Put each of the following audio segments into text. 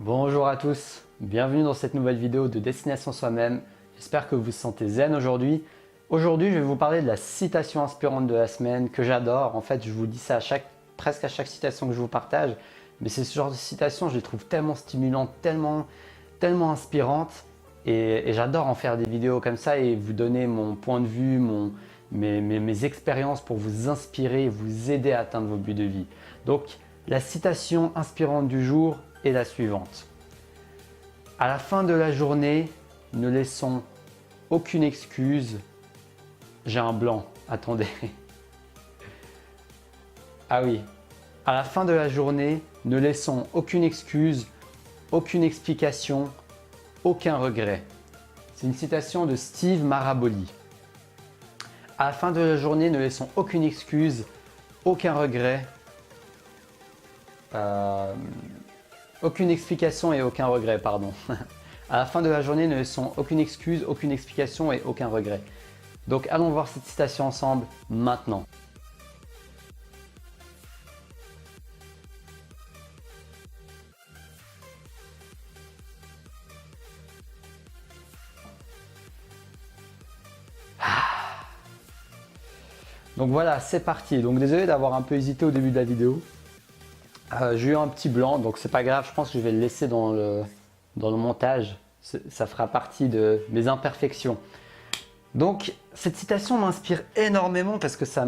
Bonjour à tous, bienvenue dans cette nouvelle vidéo de Destination Soi-même. J'espère que vous vous sentez zen aujourd'hui. Aujourd'hui, je vais vous parler de la citation inspirante de la semaine que j'adore. En fait, je vous dis ça presque à chaque citation que je vous partage. Mais c'est ce genre de citation, je les trouve tellement stimulantes, tellement inspirantes. Et j'adore en faire des vidéos comme ça et vous donner mon point de vue, mes expériences pour vous inspirer et vous aider à atteindre vos buts de vie. Donc, la citation inspirante du jour est la suivante. À la fin de la journée, ne laissons aucune excuse. J'ai un blanc, attendez. Ah oui. À la fin de la journée, ne laissons aucune excuse, aucune explication, aucun regret. C'est une citation de Steve Maraboli. À la fin de la journée, ne laissons aucune excuse, aucun regret, aucune explication et aucun regret, pardon. À la fin de la journée, ne laissons aucune excuse, aucune explication et aucun regret. Donc allons voir cette citation ensemble maintenant. Donc voilà, c'est parti. Donc désolé d'avoir un peu hésité au début de la vidéo. J'ai eu un petit blanc, donc c'est pas grave. Je pense que je vais le laisser dans le montage. Ça fera partie de mes imperfections. Donc cette citation m'inspire énormément parce que ça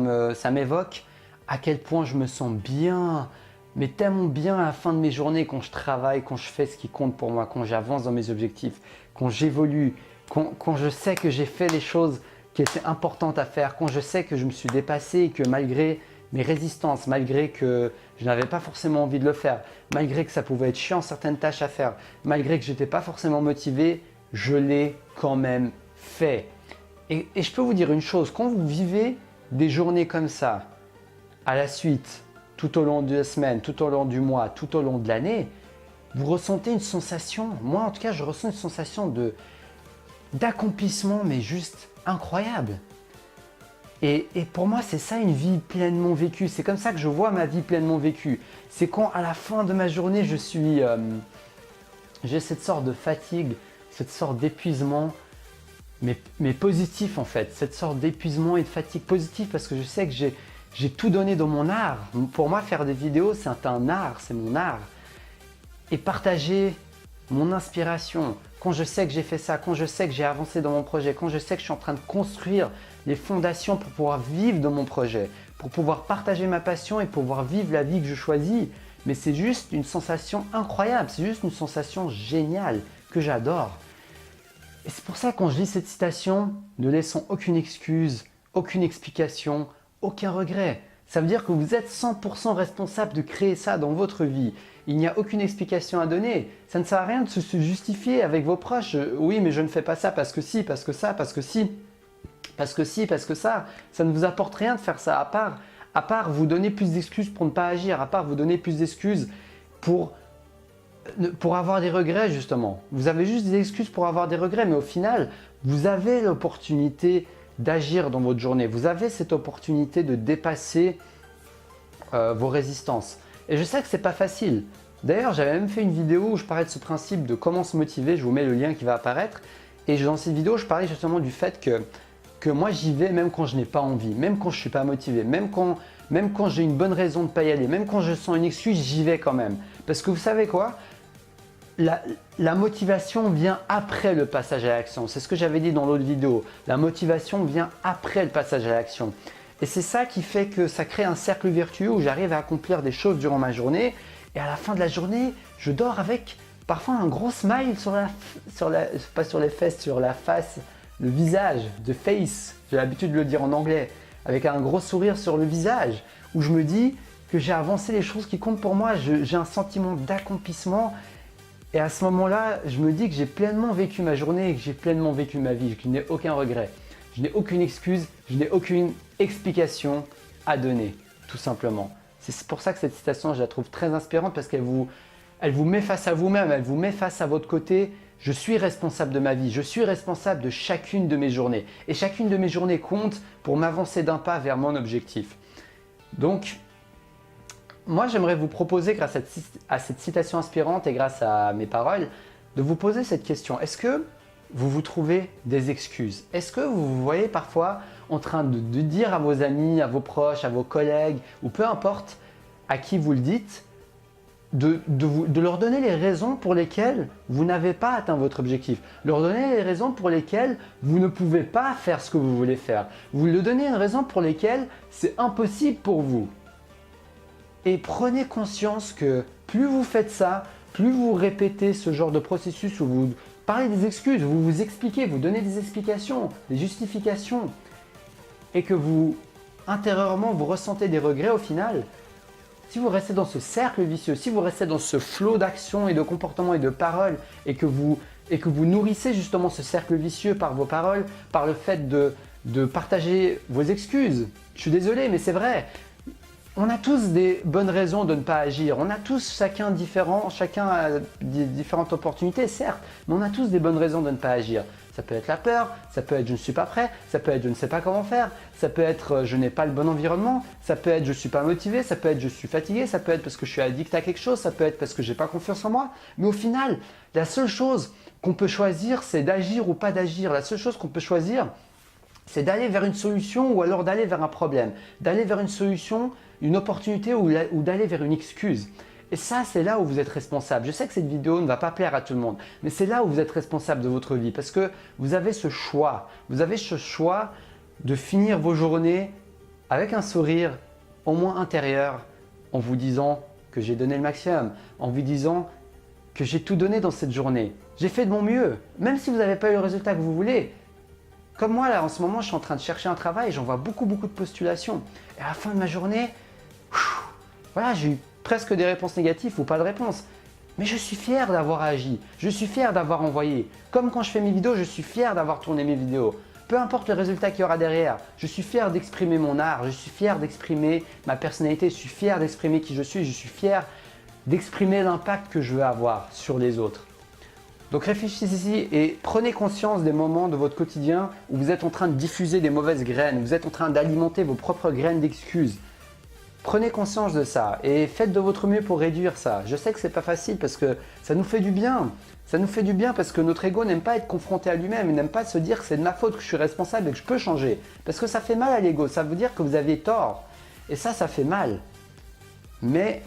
m'évoque à quel point je me sens bien, mais tellement bien à la fin de mes journées quand je travaille, quand je fais ce qui compte pour moi, quand j'avance dans mes objectifs, quand j'évolue, quand je sais que j'ai fait les choses qui étaient importantes à faire, quand je sais que je me suis dépassé et que malgré mes résistances, malgré que je n'avais pas forcément envie de le faire, malgré que ça pouvait être chiant certaines tâches à faire, malgré que je n'étais pas forcément motivé, je l'ai quand même fait. Et je peux vous dire une chose, quand vous vivez des journées comme ça, à la suite, tout au long de la semaine, tout au long du mois, tout au long de l'année, vous ressentez une sensation, moi en tout cas je ressens une sensation d'accomplissement mais juste incroyable. Et pour moi c'est ça une vie pleinement vécue, c'est comme ça que je vois ma vie pleinement vécue. C'est quand à la fin de ma journée j'ai cette sorte de fatigue, cette sorte d'épuisement, mais positif en fait, cette sorte d'épuisement et de fatigue positive parce que je sais que j'ai tout donné dans mon art. Pour moi, faire des vidéos, c'est un art, c'est mon art. Et partager mon inspiration, quand je sais que j'ai fait ça, quand je sais que j'ai avancé dans mon projet, quand je sais que je suis en train de construire les fondations pour pouvoir vivre dans mon projet, pour pouvoir partager ma passion et pouvoir vivre la vie que je choisis. Mais c'est juste une sensation incroyable, c'est juste une sensation géniale que j'adore. Et c'est pour ça que quand je lis cette citation, ne laissons aucune excuse, aucune explication, aucun regret. Ça veut dire que vous êtes 100% responsable de créer ça dans votre vie. Il n'y a aucune explication à donner. Ça ne sert à rien de se justifier avec vos proches. Oui, mais je ne fais pas ça parce que si, parce que ça, parce que si, parce que si, parce que ça. Ça ne vous apporte rien de faire ça, à part vous donner plus d'excuses pour ne pas agir, à part vous donner plus d'excuses pour avoir des regrets justement. Vous avez juste des excuses pour avoir des regrets, mais au final, vous avez l'opportunité d'agir dans votre journée. Vous avez cette opportunité de dépasser vos résistances. Et je sais que ce n'est pas facile. D'ailleurs, j'avais même fait une vidéo où je parlais de ce principe de comment se motiver. Je vous mets le lien qui va apparaître. Et dans cette vidéo, je parlais justement du fait que moi, j'y vais même quand je n'ai pas envie, même quand je ne suis pas motivé, même quand j'ai une bonne raison de ne pas y aller, même quand je sens une excuse, j'y vais quand même. Parce que vous savez quoi ? La motivation vient après le passage à l'action. C'est ce que j'avais dit dans l'autre vidéo. La motivation vient après le passage à l'action. Et c'est ça qui fait que ça crée un cercle vertueux où j'arrive à accomplir des choses durant ma journée. Et à la fin de la journée, je dors avec parfois un gros smile pas sur les fesses, sur la face, le visage, the face. J'ai l'habitude de le dire en anglais. Avec un gros sourire sur le visage où je me dis que j'ai avancé les choses qui comptent pour moi. J'ai un sentiment d'accomplissement. Et à ce moment-là, je me dis que j'ai pleinement vécu ma journée et que j'ai pleinement vécu ma vie, que je n'ai aucun regret. Je n'ai aucune excuse, je n'ai aucune explication à donner, tout simplement. C'est pour ça que cette citation, je la trouve très inspirante parce qu'elle vous met face à vous-même, elle vous met face à votre côté. Je suis responsable de ma vie, je suis responsable de chacune de mes journées. Et chacune de mes journées compte pour m'avancer d'un pas vers mon objectif. Donc, moi, j'aimerais vous proposer, grâce à cette citation inspirante et grâce à mes paroles, de vous poser cette question. Est-ce que vous vous trouvez des excuses? Est-ce que vous vous voyez parfois en train de dire à vos amis, à vos proches, à vos collègues, ou peu importe à qui vous le dites, de leur donner les raisons pour lesquelles vous n'avez pas atteint votre objectif, leur donner les raisons pour lesquelles vous ne pouvez pas faire ce que vous voulez faire, vous leur donnez une raison pour lesquelles c'est impossible pour vous. Et prenez conscience que plus vous faites ça, plus vous répétez ce genre de processus où vous parlez des excuses, vous vous expliquez, vous donnez des explications, des justifications, et que vous, intérieurement, vous ressentez des regrets au final, si vous restez dans ce cercle vicieux, si vous restez dans ce flot d'actions et de comportements et de paroles et que vous nourrissez justement ce cercle vicieux par vos paroles, par le fait de partager vos excuses, je suis désolé mais c'est vrai, on a tous des bonnes raisons de ne pas agir, on a tous chacun a différentes opportunités certes, mais on a tous des bonnes raisons de ne pas agir. Ça peut être la peur, ça peut être je ne suis pas prêt, ça peut être je ne sais pas comment faire, ça peut être je n'ai pas le bon environnement, ça peut être je ne suis pas motivé, ça peut être je suis fatigué, ça peut être parce que je suis addict à quelque chose, ça peut être parce que je n'ai pas confiance en moi. Mais au final, la seule chose qu'on peut choisir, c'est d'agir ou pas d'agir. La seule chose qu'on peut choisir, c'est d'aller vers une solution ou alors d'aller vers un problème, d'aller vers une solution, une opportunité ou d'aller vers une excuse. Et ça, c'est là où vous êtes responsable. Je sais que cette vidéo ne va pas plaire à tout le monde, mais c'est là où vous êtes responsable de votre vie parce que vous avez ce choix. Vous avez ce choix de finir vos journées avec un sourire au moins intérieur en vous disant que j'ai donné le maximum, en vous disant que j'ai tout donné dans cette journée. J'ai fait de mon mieux, même si vous n'avez pas eu le résultat que vous voulez. Comme moi, là, en ce moment, je suis en train de chercher un travail, j'envoie beaucoup de postulations. Et à la fin de ma journée, voilà, j'ai eu presque des réponses négatives ou pas de réponse. Mais je suis fier d'avoir agi, je suis fier d'avoir envoyé. Comme quand je fais mes vidéos, je suis fier d'avoir tourné mes vidéos. Peu importe le résultat qu'il y aura derrière, je suis fier d'exprimer mon art, je suis fier d'exprimer ma personnalité, je suis fier d'exprimer qui je suis fier d'exprimer l'impact que je veux avoir sur les autres. Donc réfléchissez et prenez conscience des moments de votre quotidien où vous êtes en train de diffuser des mauvaises graines, vous êtes en train d'alimenter vos propres graines d'excuses. Prenez conscience de ça et faites de votre mieux pour réduire ça. Je sais que ce n'est pas facile parce que ça nous fait du bien. Ça nous fait du bien parce que notre ego n'aime pas être confronté à lui-même, il n'aime pas se dire que c'est de ma faute, que je suis responsable et que je peux changer. Parce que ça fait mal à l'ego, ça veut dire que vous avez tort. Et ça fait mal. Mais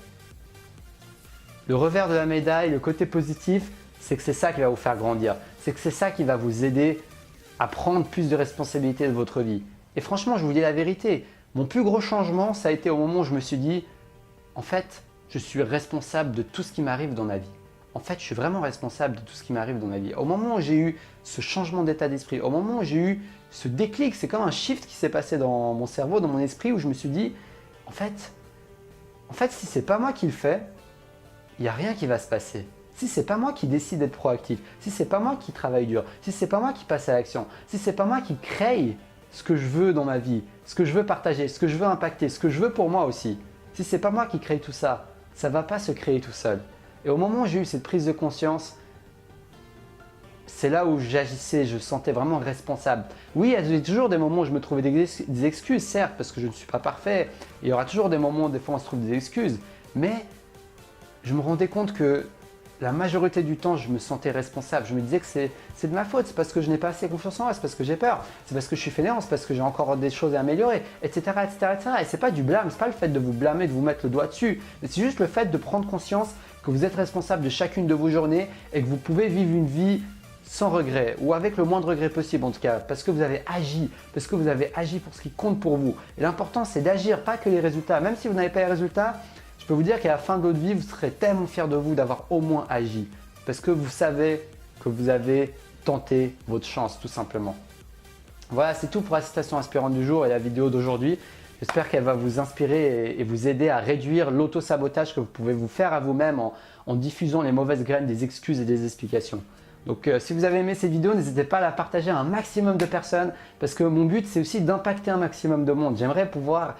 le revers de la médaille, le côté positif, c'est que c'est ça qui va vous faire grandir. C'est que c'est ça qui va vous aider à prendre plus de responsabilité de votre vie. Et franchement, je vous dis la vérité. Mon plus gros changement, ça a été au moment où je me suis dit, en fait, je suis responsable de tout ce qui m'arrive dans ma vie. En fait, je suis vraiment responsable de tout ce qui m'arrive dans ma vie. Au moment où j'ai eu ce changement d'état d'esprit, au moment où j'ai eu ce déclic, c'est comme un shift qui s'est passé dans mon cerveau, dans mon esprit, où je me suis dit, en fait, si c'est pas moi qui le fais, il n'y a rien qui va se passer. Si c'est pas moi qui décide d'être proactif, si c'est pas moi qui travaille dur, si c'est pas moi qui passe à l'action, si c'est pas moi qui crée ce que je veux dans ma vie, ce que je veux partager, ce que je veux impacter, ce que je veux pour moi aussi. Si c'est pas moi qui crée tout ça, ça va pas se créer tout seul. Et au moment où j'ai eu cette prise de conscience, c'est là où j'agissais, je me sentais vraiment responsable. Oui, il y a toujours des moments où je me trouvais des excuses, certes, parce que je ne suis pas parfait. Il y aura toujours des moments où des fois on se trouve des excuses. Mais je me rendais compte que la majorité du temps, je me sentais responsable. Je me disais que c'est de ma faute, c'est parce que je n'ai pas assez confiance en moi, c'est parce que j'ai peur, c'est parce que je suis fainéant, c'est parce que j'ai encore des choses à améliorer, etc. etc., etc. Et ce n'est pas du blâme, ce n'est pas le fait de vous blâmer, de vous mettre le doigt dessus, mais c'est juste le fait de prendre conscience que vous êtes responsable de chacune de vos journées et que vous pouvez vivre une vie sans regret ou avec le moins de regrets possible en tout cas, parce que vous avez agi, pour ce qui compte pour vous. Et l'important, c'est d'agir, pas que les résultats. Même si vous n'avez pas les résultats, je peux vous dire qu'à la fin de votre vie, vous serez tellement fier de vous d'avoir au moins agi. Parce que vous savez que vous avez tenté votre chance, tout simplement. Voilà, c'est tout pour la citation inspirante du jour et la vidéo d'aujourd'hui. J'espère qu'elle va vous inspirer et vous aider à réduire l'auto-sabotage que vous pouvez vous faire à vous-même en diffusant les mauvaises graines des excuses et des explications. Donc si vous avez aimé cette vidéo, n'hésitez pas à la partager à un maximum de personnes parce que mon but, c'est aussi d'impacter un maximum de monde. J'aimerais pouvoir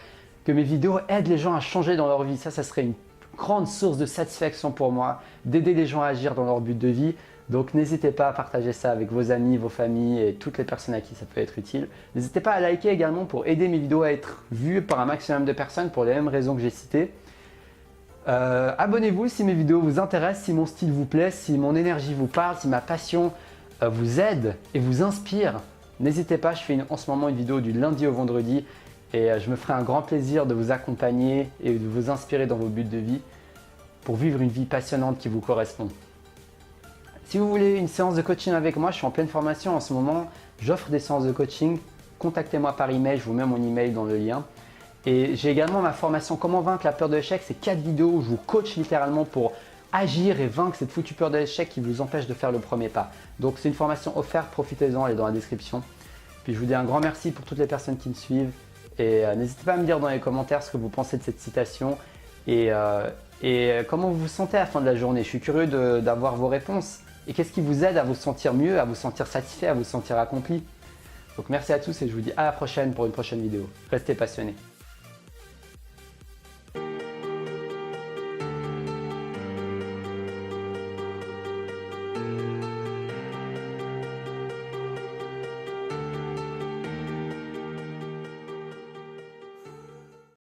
que mes vidéos aident les gens à changer dans leur vie. Ça serait une grande source de satisfaction pour moi, d'aider les gens à agir dans leur but de vie. Donc n'hésitez pas à partager ça avec vos amis, vos familles et toutes les personnes à qui ça peut être utile. N'hésitez pas à liker également pour aider mes vidéos à être vues par un maximum de personnes pour les mêmes raisons que j'ai citées. Abonnez-vous si mes vidéos vous intéressent, si mon style vous plaît, si mon énergie vous parle, si ma passion vous aide et vous inspire. N'hésitez pas, je fais en ce moment une vidéo du lundi au vendredi et je me ferai un grand plaisir de vous accompagner et de vous inspirer dans vos buts de vie pour vivre une vie passionnante qui vous correspond. Si vous voulez une séance de coaching avec moi, je suis en pleine formation en ce moment. J'offre des séances de coaching. Contactez-moi par email, je vous mets mon email dans le lien. Et j'ai également ma formation Comment vaincre la peur de l'échec. C'est 4 vidéos où je vous coach littéralement pour agir et vaincre cette foutue peur de l'échec qui vous empêche de faire le premier pas. Donc c'est une formation offerte, profitez-en, elle est dans la description. Puis je vous dis un grand merci pour toutes les personnes qui me suivent. Et n'hésitez pas à me dire dans les commentaires ce que vous pensez de cette citation et comment vous vous sentez à la fin de la journée. Je suis curieux d'avoir vos réponses. Et qu'est-ce qui vous aide à vous sentir mieux, à vous sentir satisfait, à vous sentir accompli. Donc merci à tous et je vous dis à la prochaine pour une prochaine vidéo. Restez passionnés.